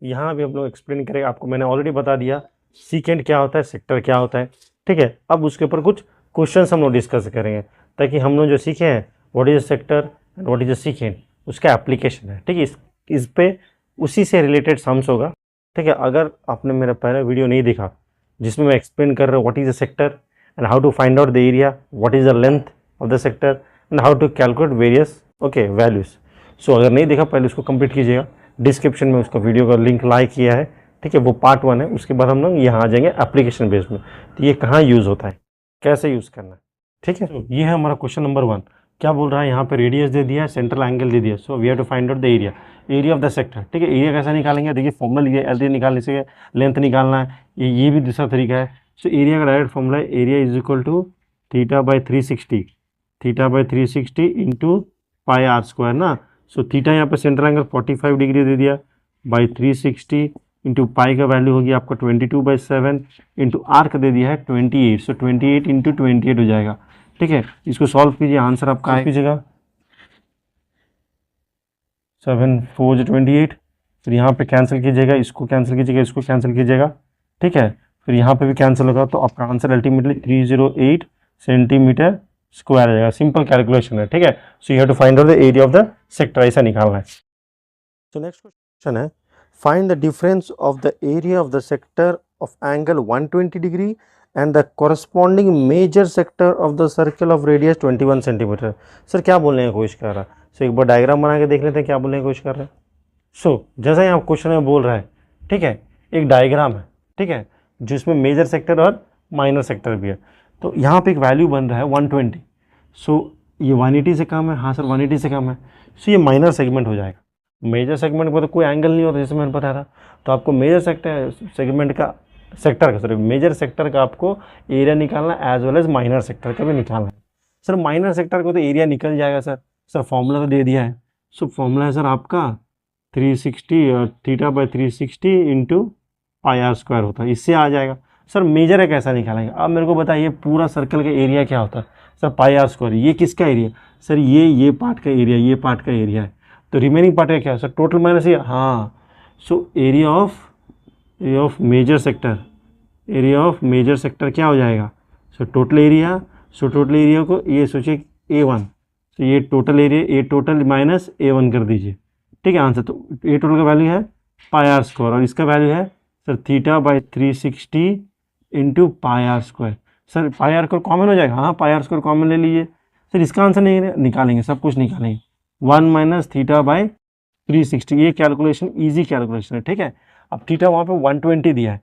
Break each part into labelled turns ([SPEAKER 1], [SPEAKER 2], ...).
[SPEAKER 1] यहाँ भी हम लोग एक्सप्लेन करेंगे। आपको मैंने ऑलरेडी बता दिया सीकेंड क्या होता है, सेक्टर क्या होता है, ठीक है। अब उसके ऊपर कुछ क्वेश्चंस हम लोग डिस्कस करेंगे, ताकि हम लोग जो सीखे हैं what is sector and what is सीकेंड, उसका एप्लीकेशन है, ठीक है। इस पे उसी से रिलेटेड सम्स होगा, ठीक है। अगर आपने मेरा पहला वीडियो नहीं देखा जिसमें मैं एक्सप्लेन कर रहा हूँ what is the sector and how to find out the area, what is the length of the sector and how to calculate various okay values, so अगर नहीं देखा पहले उसको कंप्लीट कीजिएगा। डिस्क्रिप्शन में उसका वीडियो का लिंक लाइक किया है, ठीक है, वो पार्ट 1 है। उसके बाद हम लोग यहाँ आ जाएंगे एप्लीकेशन बेस्ड में, तो ये कहाँ यूज़ होता है, कैसे यूज़ करना है, ठीक है। तो ये है हमारा क्वेश्चन नंबर 1। क्या बोल रहा है यहाँ पे, रेडियस दे दिया है, सेंट्रल एंगल दे दिया, so we have to find out the area, area of the sector, ठीक है। एरिया कैसे निकालेंगे, देखिए फॉर्मूला लिया है, एल निकालने से लेंथ निकालना है, ये भी दूसरा तरीका है। सो एरिया का डायरेक्ट फॉर्मूला है, area is equal to theta by 360, theta by 360 into pi r square ना। सो थीटा यहाँ पे सेंट्रल एंगल 45 डिग्री दे दिया बाई 360 इंटू पाई का वैल्यू होगी आपका 22/7 इंटू आर का दे दिया है 28, सो 28 इंटू 28 हो जाएगा, ठीक है। इसको सॉल्व कीजिए, आंसर आपका आ कीजिएगा 7 4 28, फिर यहाँ पे कैंसिल कीजिएगा, इसको कैंसिल कीजिएगा, इसको कैंसिल कीजिएगा, ठीक है। फिर यहाँ पे भी कैंसिल होगा, तो आपका आंसर अल्टीमेटली 308 सेंटीमीटर स्क्वायर आ जाएगा। सिंपल कैलकुलेशन है, ठीक है। So you have to find out the area of the sector, ऐसा निकालना है। तो नेक्स्ट क्वेश्चन है, find the difference of the area of the sector of angle 120 degree and the corresponding major sector of the circle of radius 21 centimetre. Sir क्या बोलने की कोशिश कर रहा है, सो एक बार डायग्राम बना के देख लेते हैं क्या बोलने की कोशिश कर रहे हैं। सो जैसा यहाँ क्वेश्चन में बोल रहा है, ठीक है, एक डायग्राम है, ठीक है, जिसमें मेजर सेक्टर और माइनर सेक्टर भी है। तो यहाँ पे एक वैल्यू बन रहा है 120, सो ये 180 से कम है, हाँ सर 180 से कम है, सो ये माइनर सेगमेंट हो जाएगा। मेजर सेगमेंट पर तो कोई एंगल नहीं होता जैसे मैंने बताया था, तो आपको मेजर सेगमेंट का मेजर सेक्टर का आपको एरिया निकालना as well as minor sector का भी निकालना है। सर माइनर सेक्टर को तो एरिया निकल जाएगा सर फॉर्मूला तो दे दिया है। सो फॉर्मूला है सर आपका 360 theta by 360 into pi r square होता है, इससे आ जाएगा। सर मेजर है कैसा निकालेंगे, अब मेरे को बताइए पूरा सर्कल का एरिया क्या होता है। सर पाई आर स्क्वायर, ये किसका एरिया, सर ये पार्ट का एरिया, ये पार्ट का एरिया है, तो रिमेनिंग पार्ट का क्या है सर, टोटल माइनस ये, हाँ। So area of major sector, area of major sector क्या हो जाएगा, so total area, so total area को ये सोचिए A1, तो ये total area, A total minus A1 कर दीजिए, ठीक है आंसर। तो ए टोटल का वैल्यू है पाई आर स्क्वायर और इसका वैल्यू है sir theta by 360 into pi r square. Sir pi r square common हो जाएगा, हाँ पाई आर स्क्वायर कॉमन ले लीजिए। सर इसका आंसर नहीं निकालेंगे, सब कुछ निकालेंगे, 1 माइनस थीटा बाई 360, ये कैलकुलेशन ईजी कैलकुलेशन है, ठीक है। अब थीटा वहाँ पे 120 दिया है,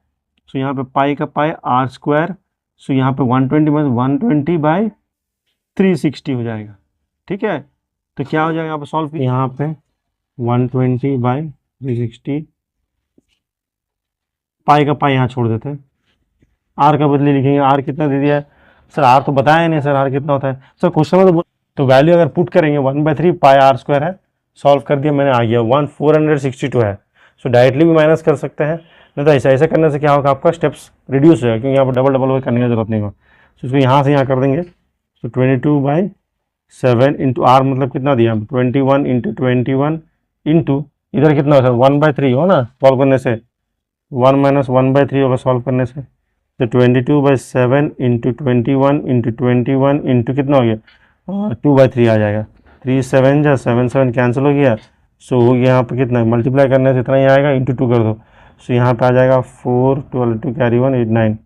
[SPEAKER 1] सो यहाँ पे पाई का पाई आर स्क्वायर, सो यहाँ पे 120 माइनस 120 बाई 360 हो जाएगा, ठीक है। तो क्या हो जाएगा यहाँ पे सॉल्व, यहाँ पे 120 बाई 360, पाई का पाई यहाँ छोड़ देते हैं, आर का बदले लिखेंगे, आर कितना दे दिया है सर, आर तो बताया नहीं सर, आर कितना होता है सर क्वेश्चन में तो वैल्यू अगर पुट करेंगे 1/3 पाई आर स्क्वायर है, सॉल्व कर दिया मैंने, आ गया 1462 है। सो डायरेक्टली भी माइनस कर सकते हैं, नहीं तो ऐसा करने से क्या होगा आपका स्टेप्स रिड्यूस हो जाएगा, क्योंकि यहाँ पर डबल करने की जरूरत नहीं होगा। सो इसको यहाँ से यहाँ कर देंगे, सो 22/7 इंटू आर मतलब कितना दिया, 21 इंटू 21 इंटू इधर कितना होता है 1/3 हो ना, सॉल्व करने से 1 माइनस 1/3 होगा सॉल्व करने से, तो 22/7 इंटू 21 इंटू 21 इंटू कितना हो गया 2/3 आ जाएगा, 3 7 जा 7 7 कैंसिल हो गया। सो हो गया यहाँ पे कितना, मल्टीप्लाई करने से इतना ही आएगा, इंटू 2 कर दो, सो यहाँ पे आ जाएगा 4 12 2 कैरी 1 8 9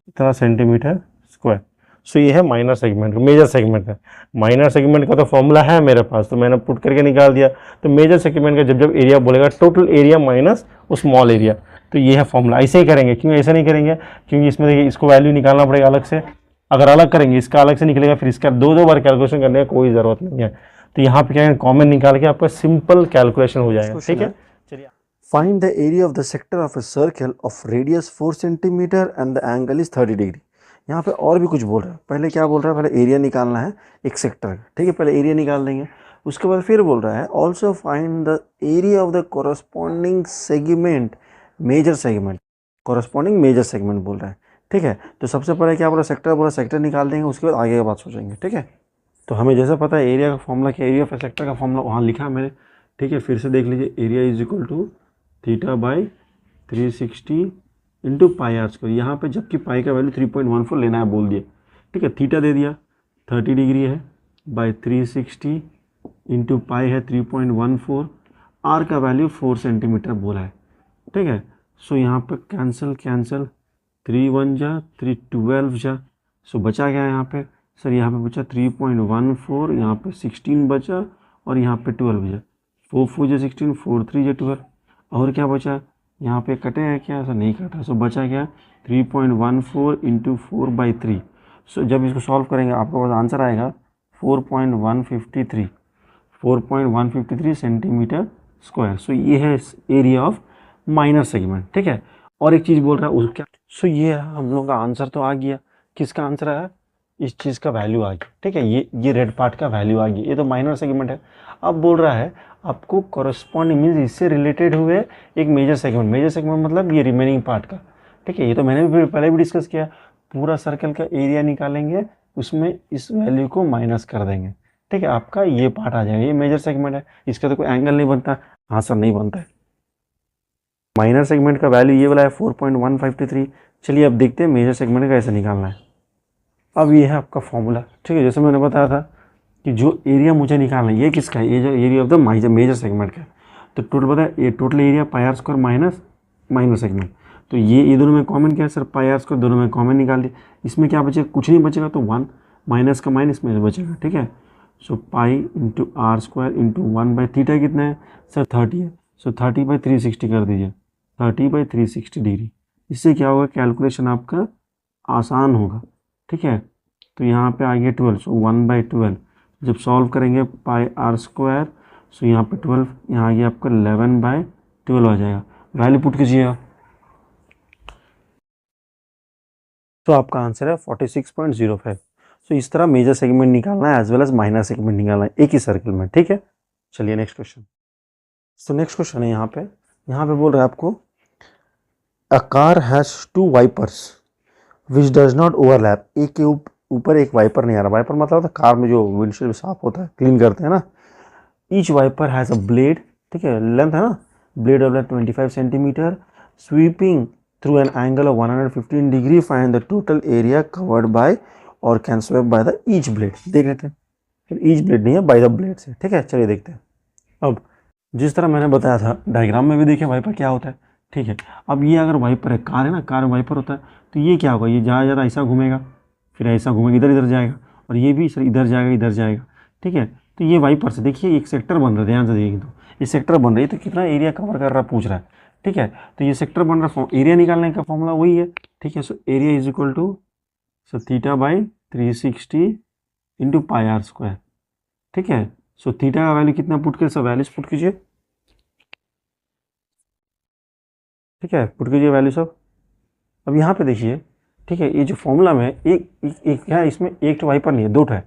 [SPEAKER 1] इतना सेंटीमीटर स्क्वायर। सो ये है माइनर सेगमेंट, मेजर सेगमेंट है। माइनर सेगमेंट का तो फॉर्मूला है मेरे पास, तो मैंने पुट करके निकाल दिया। तो मेजर सेगमेंट का जब एरिया बोलेगा total area minus small area, तो ये है फॉर्मूला। ऐसे ही करेंगे, क्यों ऐसा नहीं करेंगे, क्योंकि इसमें देखिए इसको वैल्यू निकालना पड़ेगा अलग से, अगर अलग करेंगे इसका अलग से निकलेगा, फिर इसका दो बार कैलकुलेशन करने की कोई ज़रूरत नहीं है। तो यहाँ पे क्या है, कॉमन निकाल के आपका सिंपल कैलकुलेशन हो जाएगा, ठीक है। चलिए,
[SPEAKER 2] Find the area of the sector of a circle of radius 4 cm and the angle is 30 degree. यहाँ पे और भी कुछ बोल रहा है, पहले क्या बोल रहा है, पहले एरिया निकालना है एक सेक्टर का, ठीक है, पहले एरिया निकाल देंगे, उसके बाद फिर बोल रहा है also find the area of the corresponding segment major segment, corresponding major segment बोल रहा है, ठीक है। तो सबसे पहले क्या बोला, सेक्टर बोला, सेक्टर निकाल देंगे, उसके बाद आगे की बात सोचेंगे, ठीक है। तो हमें जैसा पता है एरिया का फॉर्मूला क्या, एरिया ऑफ सेक्टर का फॉर्मूला वहाँ लिखा है मेरे, ठीक है। फिर से देख लीजिए, area is equal to theta by 360 into pi r square. यहाँ पे जबकि पाई का वैल्यू 3.14 लेना है बोल दिया, ठीक है। थीटा दे दिया 30 डिग्री है बाई 360 इंटू पाई है 3.14, आर का वैल्यू 4 सेंटीमीटर बोला है, ठीक है। सो यहाँ पे कैंसिल 3 1 जा 3 12 जा, सो बचा क्या यहाँ पे सर, यहाँ पे बचा 3.14, यहाँ पे 16 बचा और यहाँ पे 12 बचा, 4 4 जा 16, 4 3 जा 12, और क्या बचा यहाँ पे कटे है क्या, सर नहीं कटा, सो बचा क्या 3.14 इंटू 4/3। सो जब इसको सॉल्व करेंगे आपके पास आंसर आएगा 4.153 सेंटीमीटर स्क्वायर। सो ये है एरिया ऑफ माइनर सेगमेंट, ठीक है। और एक चीज़ बोल रहा है उस क्या, सो ये हम लोग का आंसर तो आ गया, किसका आंसर आया, इस चीज़ का वैल्यू आ गया, ठीक है। ये रेड पार्ट का वैल्यू आ गया, ये तो माइनर सेगमेंट है। अब बोल रहा है आपको कॉरस्पॉन्डिंग मीन्स इससे रिलेटेड हुए एक मेजर सेगमेंट मतलब ये रिमेनिंग पार्ट का, ठीक है। ये तो मैंने भी पहले भी डिस्कस किया, पूरा सर्कल का एरिया निकालेंगे, उसमें इस वैल्यू को माइनस कर देंगे, ठीक है। आपका ये पार्ट आ जाएगा, ये मेजर सेगमेंट है, इसका तो कोई एंगल नहीं बनता, हाँ सर नहीं बनता है। माइनर सेगमेंट का वैल्यू ये वाला है 4.153। चलिए अब देखते हैं मेजर सेगमेंट का कैसे निकालना है। अब ये है आपका फॉर्मूला, ठीक है। जैसे मैंने बताया था कि जो एरिया मुझे निकालना है ये किसका है, ये जो area of the major segment का है। तो टोटल बताया ये total area pi r square minus minor segment, तो ये दोनों में कॉमन क्या है सर, पाई आर स्क्वायर दोनों में कॉमन निकाल दिया, इसमें क्या बचेगा, कुछ नहीं बचेगा, तो 1 माइनस का माइनस में बचेगा, ठीक है। So pi into r square into 1/थीटा कितना है सर 30 है, सो 30/360 कर दीजिए, 30/360 डिग्री। इससे क्या होगा, कैलकुलेशन आपका आसान होगा, ठीक है। तो यहाँ पे आ गया 12, सो 1/12 जब सॉल्व करेंगे पाई आर स्क्वायर, सो यहाँ पे 12, यहाँ आ गया आपका 11/12 आ जाएगा, वैल्यू पुट कीजिएगा, तो आपका आंसर है 46.05। सो इस तरह मेजर सेगमेंट निकालना है as well as minor segment निकालना है एक ही सर्कल में, ठीक है। चलिए next question. So next question है यहाँ पे बोल रहा है आपको a car has 2 wipers which does not overlap. एक के ऊपर एक वाइपर नहीं आ रहा, वाइपर मतलब होता है कार में जो विंडशील्ड साफ होता है, क्लीन करते हैं ना। Each wiper has a blade, ठीक है, लेंथ है ना, blade of 25 centimetre, sweeping through an angle of 115 degree, find the total area covered by और can swept by the each blade. देख लेते हैं, फिर ईच ब्लेड नहीं है, बाय द ब्लेड से, ठीक है। चलिए देखते हैं। अब जिस तरह मैंने बताया था डायग्राम में भी देखिए वाइपर क्या होता है, ठीक है। अब ये अगर वाइपर है, कार है ना, कार में वाइपर होता है, तो ये क्या होगा, ये ज़्यादा ऐसा घूमेगा, फिर ऐसा घूमेगा, इधर इधर जाएगा, और ये भी सर इधर जाएगा, ठीक है। तो ये वाइपर से देखिए एक सेक्टर बन रहा है, ध्यान से देखिए, तो ये सेक्टर बन रही है, तो कितना एरिया कवर कर रहा है पूछ रहा है, ठीक है। तो ये सेक्टर बन रहा, एरिया निकालने का फॉर्मूला वही है, ठीक है। So area is equal to so θ/360 into pi r square, ठीक है। सो थीटा का वैल्यू कितना पुट कीजिए, सर वैल्यूज पुट कीजिए, ठीक है, पुट कीजिए वैल्यू सब। अब यहाँ पे देखिए, ठीक है, ये जो फॉर्मूला में एक क्या है, इसमें एक तो वाइपर नहीं है, 2 है।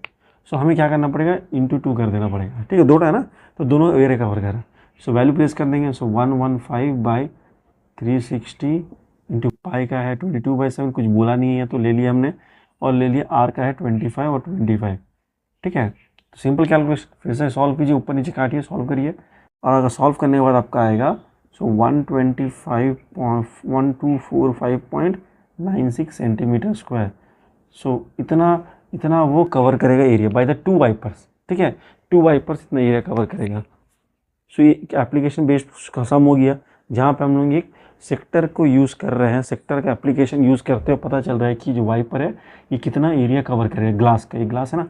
[SPEAKER 2] सो हमें क्या करना पड़ेगा, इंटू 2 कर देना पड़ेगा, ठीक है, 2 है ना, तो दोनों एरिया कवर कर रहा है। सो वैल्यू प्लेस कर देंगे, सो 115/360 इंटू पाई का है 22/7, कुछ बोला नहीं है तो ले लिया हमने, और ले लिया आर का है 25 और 25, ठीक है। तो सिंपल कैलकुलेशन फिर से सॉल्व कीजिए, ऊपर नीचे काटिए, सॉल्व करिए, और अगर सॉल्व करने के बाद आपका आएगा सो 1245.96 सेंटीमीटर स्क्वायर। सो इतना वो कवर करेगा एरिया बाय द 2 वाइपर्स, ठीक है, 2 वाइपर्स इतना एरिया कवर करेगा। सो ये एप्लीकेशन बेस्ड खत्म हो गया, जहाँ पे हम लोग एक सेक्टर को यूज़ कर रहे हैं, सेक्टर का एप्लीकेशन यूज़ करते हुए पता चल रहा है कि जो वाइपर है ये कितना एरिया कवर करेगा, ग्लास का, ये ग्लास है ना,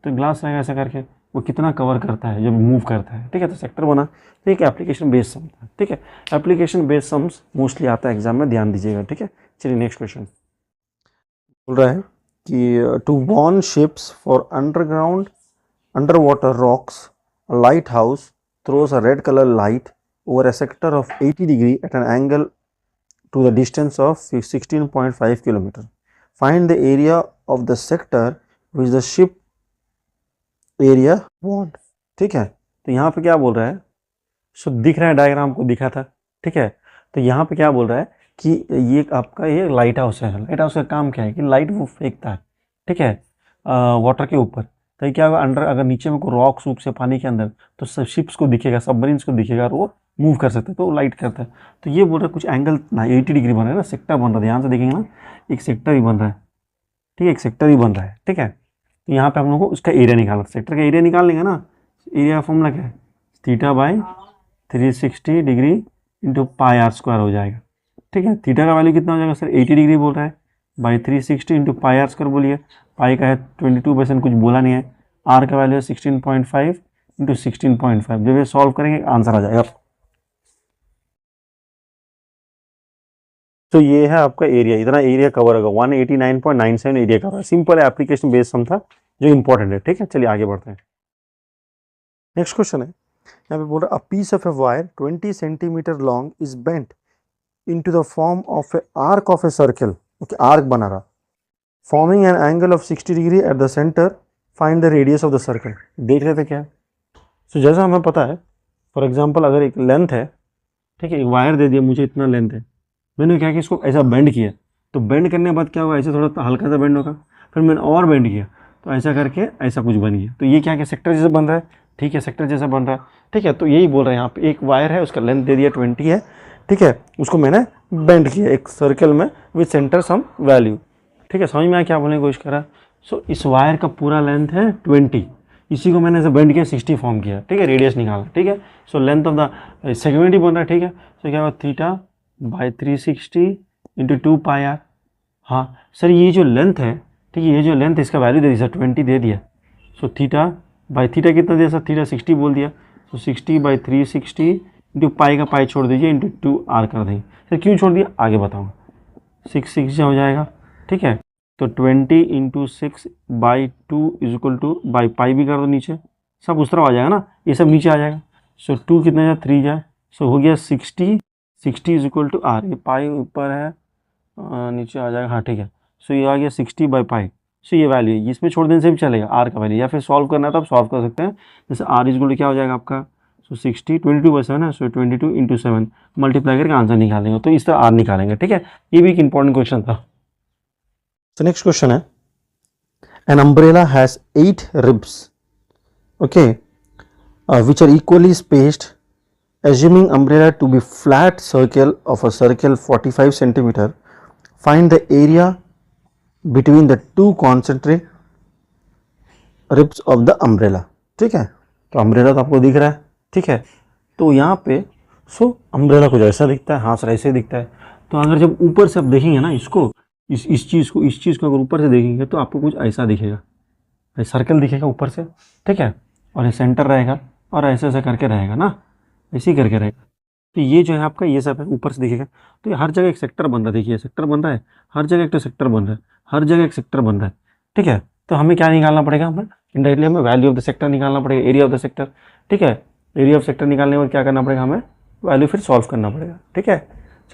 [SPEAKER 2] तो ग्लास रहेगा ऐसा करके, वो कितना कवर करता है जब मूव करता है, ठीक है। तो सेक्टर बना, तो एक एप्लीकेशन बेस्ड सम था, ठीक है। एप्लीकेशन बेस्ड सम्स मोस्टली आता है एग्जाम में, ध्यान दीजिएगा, ठीक है। चलिए नेक्स्ट क्वेश्चन बोल रहा है कि to warn ships for underwater rocks lighthouse throws a red color light over a sector of 80 degree at an angle to the distance of 16.5 kilometer. Find the area of the sector which the ship area warned. ठीक है, तो यहाँ पे क्या बोल रहा है, सो दिख रहा है डायग्राम को दिखा था, ठीक है। तो यहाँ पे क्या बोल रहा है कि ये आपका ये लाइट हाउस है, लाइट हाउस का काम क्या है कि लाइट वो फेंकता है, ठीक है, वाटर के ऊपर। तो क्या होगा, अंडर अगर नीचे में कोई रॉक्स वूक से पानी के अंदर, तो सब शिप्स को दिखेगा, सबमरीन्स को दिखेगा, और वो मूव कर सकता है, तो लाइट करता है। तो ये बोल रहा है कुछ एंगल ना 80 डिग्री बन रहा है ना, सेक्टर बन रहा है, ध्यान से देखेंगे ना, एक सेक्टर ही बन रहा है, ठीक है, एक सेक्टर ही बन रहा है, ठीक है। तो यहाँ पे हम लोग को उसका एरिया निकालना, सेक्टर का एरिया निकाल लेंगे ना। एरिया का फॉर्मूला क्या है, theta by 360 degree into pi r square हो जाएगा, ठीक है। थीटा का वैल्यू कितना हो जाएगा सर, 80 डिग्री बोल रहा है, by 360 into pi r square बोलिए, पाई का है 22%, कुछ बोला नहीं है, आर का वैल्यू है 16.5 इंटू 16.5। जब ये सॉल्व करेंगे आंसर आ जाएगा। तो ये है आपका एरिया, इतना एरिया कवर होगा, 189.97 एरिया कवर है। सिंपल है, एप्लीकेशन बेस्ड सम था जो इंपॉर्टेंट है, ठीक है। चलिए आगे बढ़ते हैं। नेक्स्ट क्वेश्चन है, यहाँ पे बोल रहा है, a piece of a wire 20 centimetre long is bent into the form of a arc of a circle, okay, arc बना रहा, forming an angle of 60 degree at the centre, find the radius of the circle. देख रहे थे क्या। सो जैसा हमें पता है, फॉर एग्जाम्पल अगर एक लेंथ है, ठीक है, एक वायर दे दिया मुझे, इतना लेंथ है, मैंने क्या किया, इसको ऐसा बेंड किया, तो बेंड करने के बाद क्या हुआ, ऐसे थोड़ा हल्का सा बेंड होगा, फिर मैंने और बेंड किया, तो ऐसा करके ऐसा कुछ बन गया। तो ये क्या सेक्टर जैसा बन रहा है, ठीक है, सेक्टर जैसा बन रहा है, ठीक है। तो यही बोल रहे हैं, यहाँ पे एक वायर है, उसका लेंथ दे दिया 20 है, ठीक है, उसको मैंने बेंड किया एक सर्कल में विद सेंटर सम वैल्यू, ठीक है। समझ में आया क्या बोलने की कोशिश करा। सो इस वायर का पूरा लेंथ है 20, इसी को मैंने ऐसे बेंड किया, 60 फॉर्म किया, ठीक है, रेडियस निकाला, ठीक है। So length of the segment ही बन रहा है, ठीक है। सो क्या हुआ, theta by 360 into 2 pi r. हाँ सर, ये जो लेंथ है, ठीक है, ये जो लेंथ इसका वैल्यू दे दिया सर, 20 दे दिया। सो थीटा बाई थीटा कितना दिया सर, थीटा 60 बोल दिया। सो 60 बाई 360 इंटू पाई का पाई छोड़ दीजिए, इंटू 2 आर कर देंगे। सर क्यों छोड़ दिया, आगे बताऊँगा। 6 हो जाएगा, ठीक है। तो 20 into 6 by 2 is equal to, by pi भी कर दो नीचे, सब उस तरफ आ जाएगा ना, ये सब नीचे आ जाएगा। सो 2 कितना जाए, 3 जाए, सो हो गया 60 इज इक्वल टू आर, ये पाई ऊपर है, नीचे आ जाएगा, हाँ ठीक है। सो ये आ गया 60 बाई पाई। सो ये वैल्यू है, इसमें छोड़ देने से भी चलेगा आर का वैल्यू, या फिर सॉल्व करना है तो आप सॉल्व कर सकते हैं। जैसे आर इज इक्वल टू क्या हो जाएगा आपका, सो 60 22% है, सो 22 इंटू 7 मल्टीप्लाई करके आंसर निकालेंगे, तो इस तरह आर निकालेंगे, ठीक है। ये भी एक इंपॉर्टेंट क्वेश्चन था। So next question है, an umbrella has 8 ribs, okay, which are equally spaced. Assuming umbrella to be flat circle of a circle 45 centimeter, find the area between the two concentric ribs of the umbrella, ठीक है। तो umbrella तो आपको दिख रहा है, ठीक है। तो यहाँ पे अम्ब्रेला कुछ ऐसा दिखता है, हाँ सर ऐसे दिखता है। तो अगर जब ऊपर से आप देखेंगे ना इसको, इस चीज़ को अगर ऊपर से देखेंगे तो आपको कुछ ऐसा दिखेगा, सर्कल दिखेगा ऊपर से, ठीक है, और ये सेंटर रहेगा और ऐसे ऐसा करके रहेगा ना, ऐसे ही करके रहेगा। तो ये जो है आपका, ये सब है ऊपर से दिखेगा। तो ये हर जगह एक सेक्टर बन रहा है, देखिए सेक्टर बन रहा है, हर जगह एक तो सेक्टर बन रहा है, हर जगह एक सेक्टर बन रहा है, ठीक है। तो हमें क्या निकालना पड़ेगा, हमें इनडायरेक्टली हमें वैल्यू ऑफ द सेक्टर निकालना पड़ेगा, एरिया ऑफ द सेक्टर, ठीक है। एरिया ऑफ सेक्टर निकालने के बाद क्या करना पड़ेगा, हमें वैल्यू फिर सॉल्व करना पड़ेगा, ठीक है।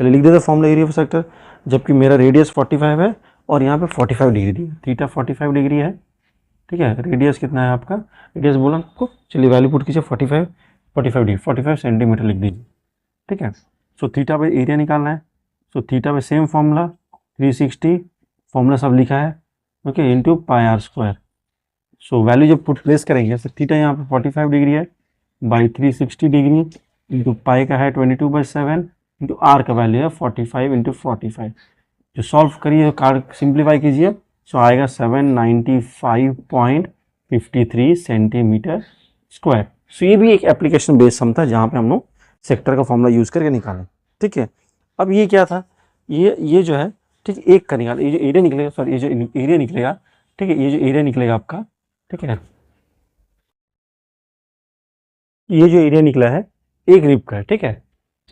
[SPEAKER 2] चलिए लिख देते फॉर्मूला एरिया ऑफ सेक्टर, जबकि मेरा रेडियस 45 है और यहाँ पे 45 डिग्री दी, थीटा 45 डिग्री है, ठीक है। रेडियस कितना है आपका, रेडियस बोला आपको, चलिए वैल्यू पुट कीजिए 45 डिग्री, 45 सेंटीमीटर लिख दीजिए, ठीक है। सो थीटा पे एरिया निकालना है, सो थीटा पे सेम फॉर्मूला 360, फॉर्मूला सब लिखा है, okay, into pi r square. So value जब पुट प्लेस करेंगे, सर थीटा यहाँ पे 45 डिग्री है, बाई 360 डिग्री इंटू पाई का है 22/7 इंटू आर का वैल्यू है 45 इंटू 45। जो सॉल्व करिए, कार्ड सिंप्लीफाई कीजिए, सो आएगा 795.53 सेंटीमीटर स्क्वायर। सो ये भी एक एप्लीकेशन बेस्ड सम था, जहाँ पे हम लोग सेक्टर का फॉर्मूला यूज़ करके निकालें, ठीक है। अब ये क्या था, ये जो है, ठीक है, एक का निकाल, ये जो एरिया निकलेगा, सॉरी ये जो एरिया निकलेगा, ठीक है, ये जो एरिया निकलेगा आपका, ठीक है, ये जो एरिया निकला है एक रिब का है, ठीक है,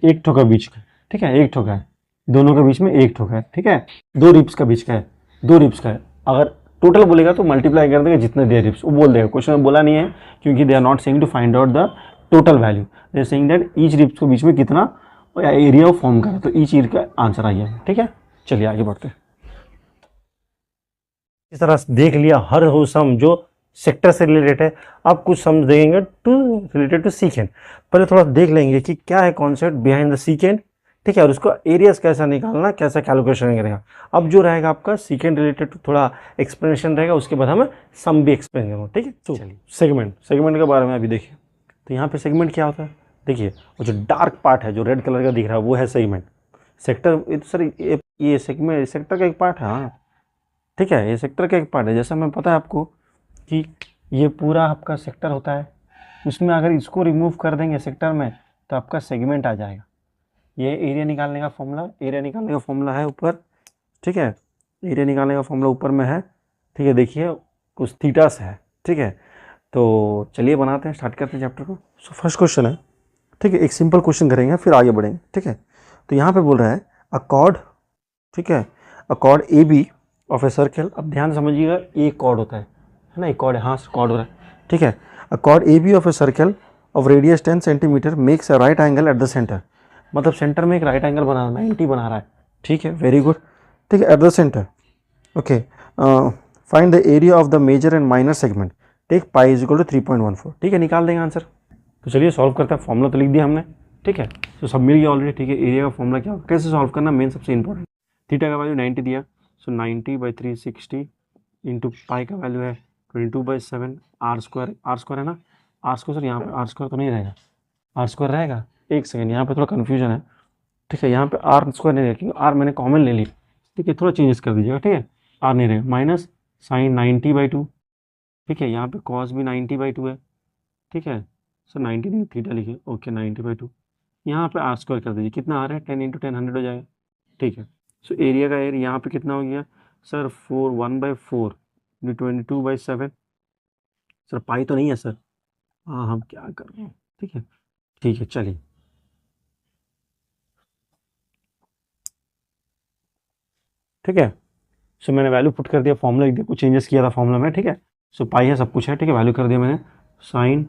[SPEAKER 2] एक ठोका बीच का, ठीक है, एक ठोका है, दोनों के बीच में एक ठोका है, ठीक है, 2 रिब्स का बीच का है, 2 रिब्स का है। अगर टोटल बोलेगा तो मल्टीप्लाई कर देगा जितने दे रिब्स, वो बोल देगा। क्वेश्चन में बोला नहीं है, क्योंकि they are not saying to find out the total value, they are saying that each ribs के बीच में कितना एरिया फॉर्म करा, तो ईच एरिया का आंसर आ गया, ठीक है। चलिए आगे बढ़ते हैं। इस तरह देख लिया हर वो सम जो सेक्टर से रिलेटेड है। अब कुछ सम देंगे रिलेटेड टू सीकेंड। पहले थोड़ा देख लेंगे कि क्या है कॉन्सेप्ट बिहाइंड द सीकेंड, ठीक है, और उसको एरियाज कैसा निकालना, कैसा कैलकुलेशन करेगा। अब जो रहेगा आपका सीकेंड रिलेटेड टू थोड़ा एक्सप्लेनेशन रहेगा, उसके बाद हमें सम भी एक्सप्लेन करूँगा, ठीक है। तो सेगमेंट के बारे में अभी देखिए। तो यहाँ पे सेगमेंट क्या होता है,
[SPEAKER 1] देखिए वो जो डार्क पार्ट है जो रेड कलर का दिख रहा है वो है सेगमेंट। सेक्टर सर ये सेगमेंट सेक्टर का एक पार्ट है, हाँ ठीक है, ये सेक्टर का एक पार्ट है। जैसा मैं पता है आपको कि ये पूरा आपका सेक्टर होता है, उसमें अगर इसको रिमूव कर देंगे सेक्टर में तो आपका सेगमेंट आ जाएगा। ये एरिया निकालने का फॉर्मूला है ऊपर, ठीक है, एरिया निकालने का फॉर्मूला ऊपर में है, ठीक है। देखिए कुछ थीटा से है, ठीक है। तो चलिए बनाते हैं, स्टार्ट करते हैं चैप्टर को। सो फर्स्ट क्वेश्चन है, ठीक है, एक सिंपल क्वेश्चन करेंगे फिर आगे बढ़ेंगे, ठीक है। तो यहाँ पे बोल रहा है अ कॉर्ड, ठीक है, a chord A B of a circle. अब ध्यान समझिएगा, ए कॉर्ड होता है ना, एक कॉर्ड है, हाँ कॉर्ड हो रहा है, ठीक है। A chord A B of a circle of radius 10 centimetre makes a right angle at the centre. मतलब सेंटर में एक राइट एंगल बना रहा है, 90 बना रहा है, ठीक है, वेरी गुड, ठीक है, at the centre. Okay, find the area of the major and minor segment, take pi is equal to 3.14, ठीक है, निकाल देंगे आंसर। तो चलिए सॉल्व करते हैं, फॉर्मूला तो लिख दिया हमने, ठीक है, तो सब मिल गया ऑलरेडी, ठीक है। एरिया का फॉर्मूला क्या, कैसे सॉल्व करना, मेन सबसे इंपॉर्टेंट। थीटा का वैल्यू 90 दिया, सो 90/360 इंटू पाई का वैल्यू है 22/7 आर स्क्वायर है ना, आर स्क्वायर सर यहाँ पे आर स्क्वायर तो नहीं रहेगा, आर स्क्वायर रहेगा, एक सेकेंड यहाँ पे थोड़ा कन्फ्यूजन है, ठीक है, यहाँ पे आर स्क्वायर नहीं रहेगा क्योंकि आर मैंने कॉमन ले ली, ठीक है, थोड़ा चेंजेस कर दीजिएगा, ठीक है, आर नहीं रहेगा, माइनस साइन 90/2, ठीक है, यहाँ पे कॉस भी 90/2 है, ठीक है, सर 90 नहीं थीटा लिखिए, ओके 90/2, यहाँ पे आर स्क्वायर कर दीजिए, कितना आ रहा है 10 × 10 100 हो जाएगा, ठीक है। सो एरिया का एरिया यहाँ पे कितना हो गया सर 1/4 22/7, सर पाई तो नहीं है सर, हाँ हम क्या कर रहे हैं, ठीक है, ठीक है, चलिए, ठीक है। सो मैंने वैल्यू पुट कर दिया, फॉर्मूला लिख दिया, कुछ चेंजेस किया था फॉर्मूला में, ठीक है। सो पाई है, सब कुछ है, ठीक है, वैल्यू कर दिया मैंने, sine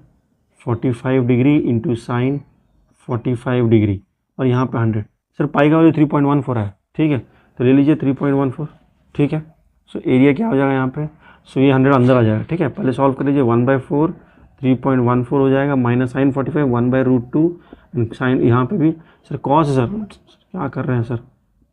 [SPEAKER 1] 45 degree into sine 45 degree और यहाँ पे 100, सर पाई का वैल्यू 3.14 है, ठीक है, तो ले लीजिए 3.14, ठीक है। सो एरिया क्या हो जाएगा यहाँ पे, सो ये 100 अंदर आ जाएगा, ठीक है, पहले सॉल्व कर लीजिए, 1/4 3.14 हो जाएगा, माइनस साइन 45 1/√2 साइन, यहाँ पे भी सर कॉस है, सर क्या कर रहे हैं सर,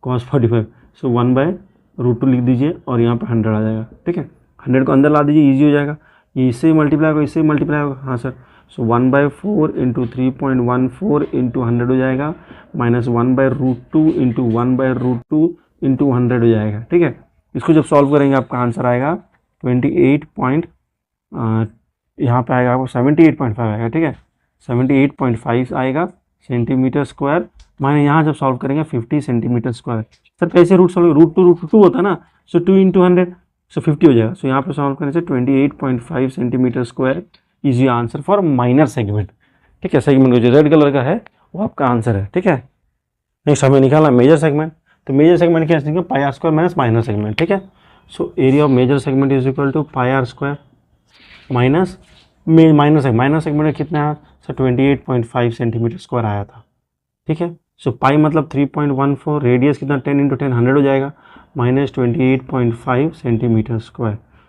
[SPEAKER 1] कॉस 45, सो 1/√2 लिख दीजिए और यहाँ पे 100 आ जाएगा, ठीक है, 100 को अंदर ला दीजिए, ईजी हो जाएगा, ये इससे मल्टीप्लाई होगा, इससे मल्टीप्लाई होगा, हाँ सर, सो 1/4 इंटू 3.14 इंटू 100 हो जाएगा, माइनस 1/√2 इंटू 1/√2 इंटू 100 हो जाएगा, ठीक है। इसको जब सॉल्व करेंगे आपका आंसर आएगा 28 पॉइंट, यहाँ पे आएगा आपको 78.5 आएगा, ठीक है, 78.5 आएगा सेंटीमीटर स्क्वायर, माने यहाँ जब सॉल्व करेंगे 50 सेंटीमीटर स्क्वायर। सर कैसे रूट सॉल्व, √2 होता है ना, सो 2 × 100 सो 50 हो जाएगा, सो यहाँ पे सॉल्व करने से 28.5 centimetre square is your answer for minor segment, ठीक है। सेगमेंट जो रेड कलर का है वो आपका आंसर है, ठीक है। नेक्स्ट हमें निकालना मेजर सेगमेंट, तो मेजर सेगमेंट क्या है, pi r square minus minor segment, ठीक है। So area of major segment is equal to pi r square minus minor segment में कितना है सर 28.5 सेंटीमीटर स्क्वायर आया था, ठीक है। सो पाई मतलब 3.14, रेडियस कितना 10 × 10 100 हो जाएगा, माइनस 28.5 सेंटीमीटर स्क्वायर,